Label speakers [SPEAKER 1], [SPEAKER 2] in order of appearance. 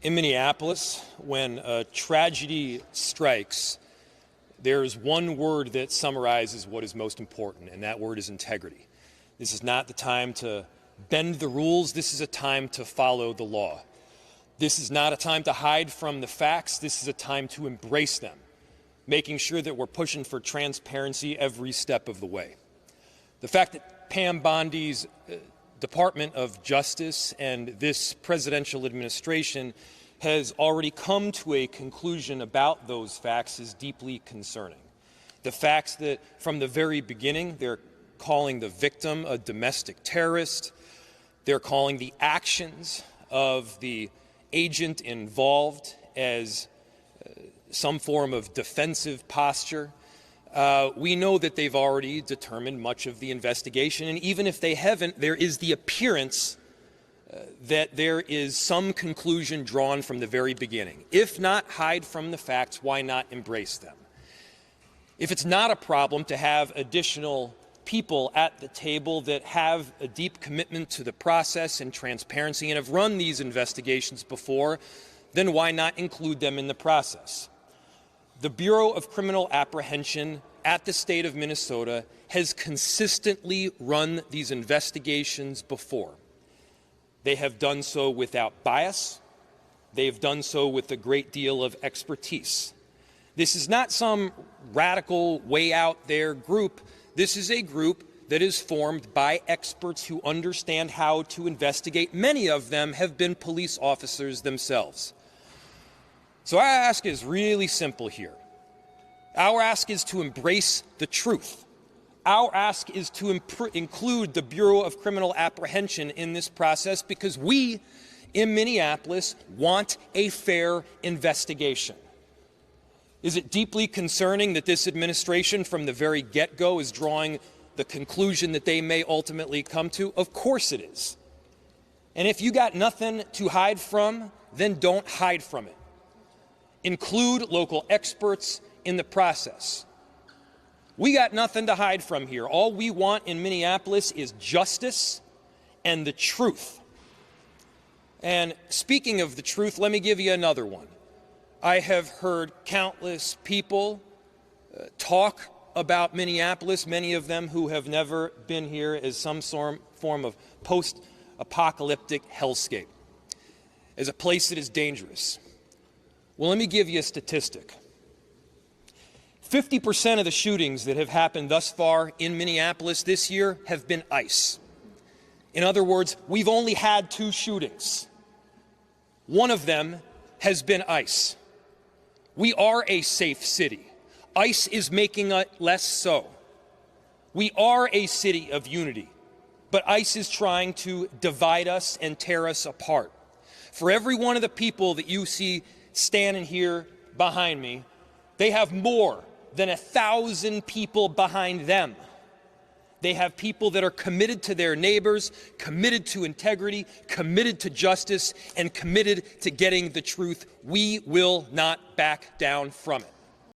[SPEAKER 1] In Minneapolis, when a tragedy strikes, there's one word that summarizes what is most important, and that word is integrity. This is not the time to bend the rules. This is a time to follow the law. This is not a time to hide from the facts. This is a time to embrace them, making sure that we're pushing for transparency every step of the way. The fact that Pam Bondi's Department of Justice and this presidential administration has already come to a conclusion about those facts is deeply concerning. The facts that from the very beginning they're calling the victim a domestic terrorist, they're calling the actions of the agent involved as some form of defensive posture. We know that they've already determined much of the investigation, and even if they haven't, there is the appearance that there is some conclusion drawn from the very beginning. If not hide from the facts, why not embrace them? If it's not a problem to have additional people at the table that have a deep commitment to the process and transparency and have run these investigations before, then why not include them in the process? The Bureau of Criminal Apprehension at the state of Minnesota has consistently run these investigations before. They have done so without bias. They've done so with a great deal of expertise. This is not some radical, way out there group. This is a group that is formed by experts who understand how to investigate. Many of them have been police officers themselves. So our ask is really simple here. Our ask is to embrace the truth. Our ask is to include the Bureau of Criminal Apprehension in this process because we in Minneapolis want a fair investigation. Is it deeply concerning that this administration from the very get-go is drawing the conclusion that they may ultimately come to? Of course it is. And if you got nothing to hide from, then don't hide from it. Include local experts in the process. We got nothing to hide from here. All we want in Minneapolis is justice and the truth. And speaking of the truth, let me give you another one. I have heard countless people talk about Minneapolis, many of them who have never been here, as some form of post-apocalyptic hellscape, as a place that is dangerous. Well, let me give you a statistic. 50% of the shootings that have happened thus far in Minneapolis this year have been ICE. In other words, we've only had 2 shootings. One of them has been ICE. We are a safe city. ICE is making it less so. We are a city of unity, but ICE is trying to divide us and tear us apart. For every one of the people that you see standing here behind me, they have more than 1,000 people behind them. They have people that are committed to their neighbors, committed to integrity, committed to justice, and committed to getting the truth. We will not back down from it.